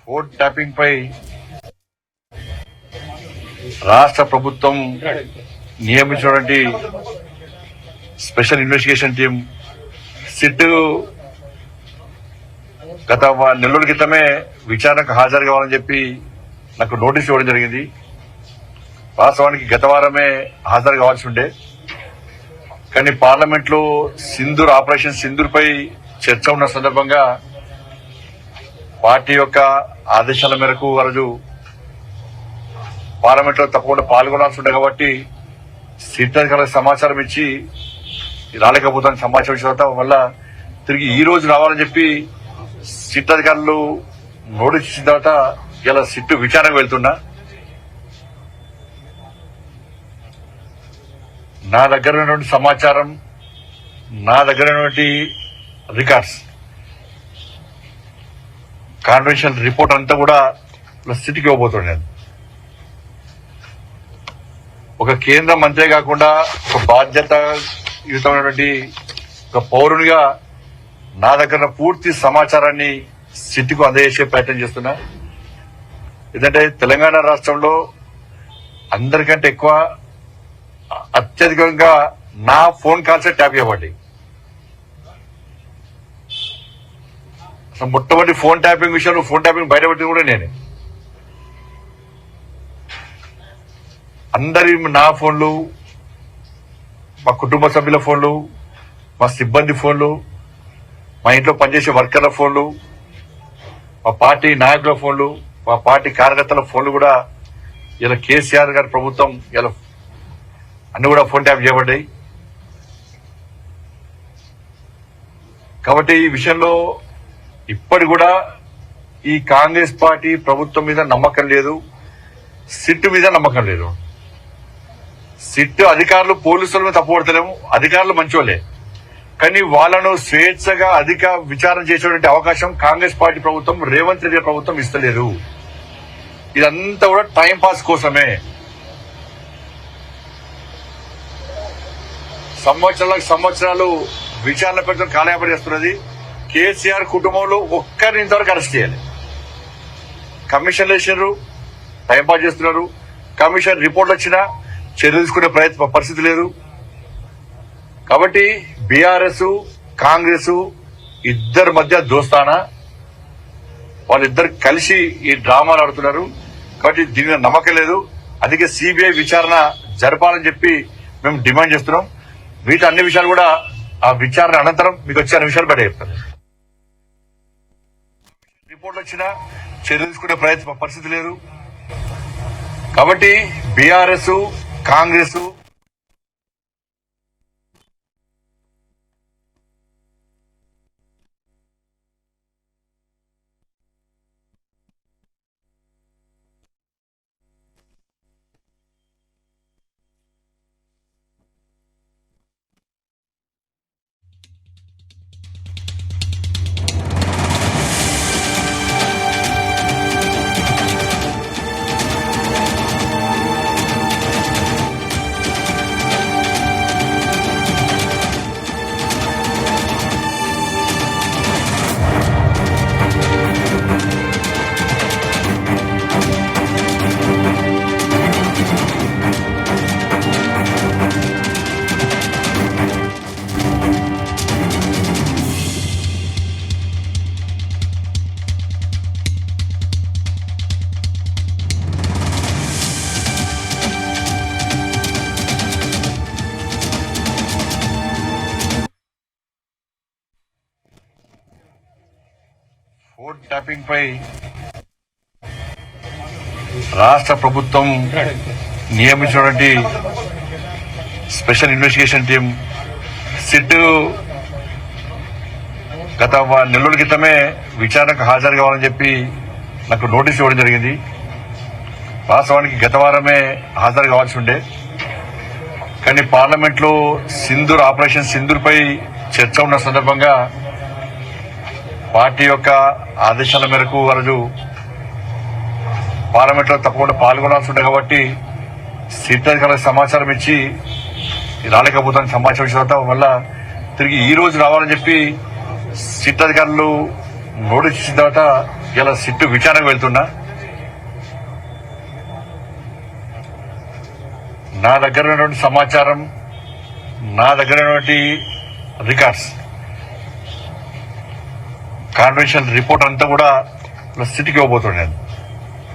Phone tapping పై రాష్ట్ర ప్రభుత్వం నియమించినటువంటి special investigation team SIT గత నెలల క్రితమే విచారణకు హాజరు కావాలని చెప్పి నాకు నోటీస్ ఇవ్వడం జరిగింది. వాస్తవానికి గత వారమే హాజరు కావాల్సి ఉండే, కానీ పార్లమెంట్ లో ఆపరేషన్ సింధూర్ పై చర్చ ఉన్న సందర్భంగా పార్టీ యొక్క ఆదేశాల మేరకు ఆ రోజు పార్లమెంట్ లో తప్పకుండా పాల్గొనాల్సి ఉండే కాబట్టి సిట్ అధికారులకు సమాచారం ఇచ్చి రాలేకపోతాను సమాచారం ఇచ్చిన వల్ల తిరిగి ఈ రోజు రావాలని చెప్పి సిట్ అధికారులు నోటీస్ ఇచ్చిన తర్వాత ఇలా సిట్ విచారణకు వెళ్తున్నా. నా దగ్గర ఉన్నటువంటి సమాచారం, నా దగ్గర ఉన్నటువంటి రికార్డ్స్, కాన్ఫిడెన్షియల్ రిపోర్ట్ అంతా కూడా సిట్కి ఇవ్వబోతున్నాను. నేను ఒక కేంద్ర మంత్రి కాకుండా ఒక బాధ్యతయుతమైనటువంటి ఒక పౌరునిగా నా దగ్గర పూర్తి సమాచారాన్ని సిట్కు అందజేసే ప్రయత్నం చేస్తున్నా. ఎందుకంటే తెలంగాణ రాష్ట్రంలో అందరికంటే ఎక్కువ అత్యధికంగా నా ఫోన్ కాల్సే ట్యాప్ చేయబడ్డాయి. అసలు మొట్టమొదటి ఫోన్ ట్యాపింగ్ విషయంలో ఫోన్ ట్యాపింగ్ బయటపెట్టింది కూడా నేనే. అందరి నా ఫోన్లు, మా కుటుంబ సభ్యుల ఫోన్లు, మా సిబ్బంది ఫోన్లు, మా ఇంట్లో పనిచేసే వర్కర్ల ఫోన్లు, మా పార్టీ నాయకుల ఫోన్లు, మా పార్టీ కార్యకర్తల ఫోన్లు కూడా ఇలా కేసీఆర్ గారి ప్రభుత్వం ఇలా అన్ని కూడా ఫోన్ ట్యాప్ చేయబడ్డాయి. కాబట్టి ఈ విషయంలో ఇప్పటి కూడా ఈ కాంగ్రెస్ పార్టీ ప్రభుత్వం మీద నమ్మకం లేదు, సిట్ మీద నమ్మకం లేదు. సిట్ అధికారులు పోలీసుల మీద తప్పుపడతలేము, అధికారులు మంచోళ్లే, కానీ వాళ్ళను స్వేచ్ఛగా అధిక విచారణ చేసేటువంటి అవకాశం కాంగ్రెస్ పార్టీ ప్రభుత్వం, రేవంత్ రెడ్డి ప్రభుత్వం ఇస్తలేదు. ఇదంతా కూడా టైం పాస్ కోసమే. సంవత్సరాలు విచారణ పెడుతున్న కాలయాపన చేస్తున్నది. కేసీఆర్ కుటుంబంలో ఒక్కరిని ఇంతవరకు అరెస్ట్ చేయాలి. కమిషన్లు వేసినారు, టైంపాస్ చేస్తున్నారు. కమిషన్ రిపోర్ట్ వచ్చినా చర్య తీసుకునే పరిస్థితి లేదు. కాబట్టి బీఆర్ఎస్ కాంగ్రెస్ ఇద్దరి మధ్య దోస్తానా, వాళ్ళిద్దరు కలిసి ఈ డ్రామాలు ఆడుతున్నారు. కాబట్టి దీని మీద నమ్మకం లేదు. అందుకే సిబిఐ విచారణ జరపాలని చెప్పి మేము డిమాండ్ చేస్తున్నాం. వీటి అన్ని విషయాలు కూడా ఆ విచారణ అనంతరం మీకు వచ్చే అన్ని విషయాలు బయట చెప్తాను. రిపోర్ట్ వచ్చినా చర్య తీసుకునే పరిస్థితి లేదు. కాబట్టి బీఆర్ఎస్ కాంగ్రెస్ ఫోన్ ట్యాపింగ్ పై రాష్ట్ర ప్రభుత్వం నియమించినటువంటి స్పెషల్ ఇన్వెస్టిగేషన్ టీం సిట్ గత నెలల క్రితమే విచారణకు హాజరు కావాలని చెప్పి నాకు నోటీస్ ఇవ్వడం జరిగింది. వాస్తవానికి గత వారమే హాజరు కావాల్సి ఉండే, కానీ పార్లమెంట్ లో ఆపరేషన్ సింధూర్ పై చర్చ ఉన్న సందర్భంగా పార్టీ యొక్క ఆదేశాల మేరకు ఆ రోజు పార్లమెంట్ లో తప్పకుండా పాల్గొనాల్సి ఉండే కాబట్టి సిట్ అధికారులకు సమాచారం ఇచ్చి రాలేకపోతాను సమాచారం ఇచ్చిన వల్ల తిరిగి ఈ రోజు రావాలని చెప్పి సిట్ అధికారులు నోటీస్ ఇచ్చిన తర్వాత ఇలా సిట్టు విచారణకు వెళ్తున్నా. నా దగ్గర ఉన్నటువంటి సమాచారం, నా దగ్గర ఉన్నటువంటి రికార్డ్స్, కాన్వెన్షన్ రిపోర్ట్ అంతా కూడా సిట్కి ఇవ్వబోతున్నాను.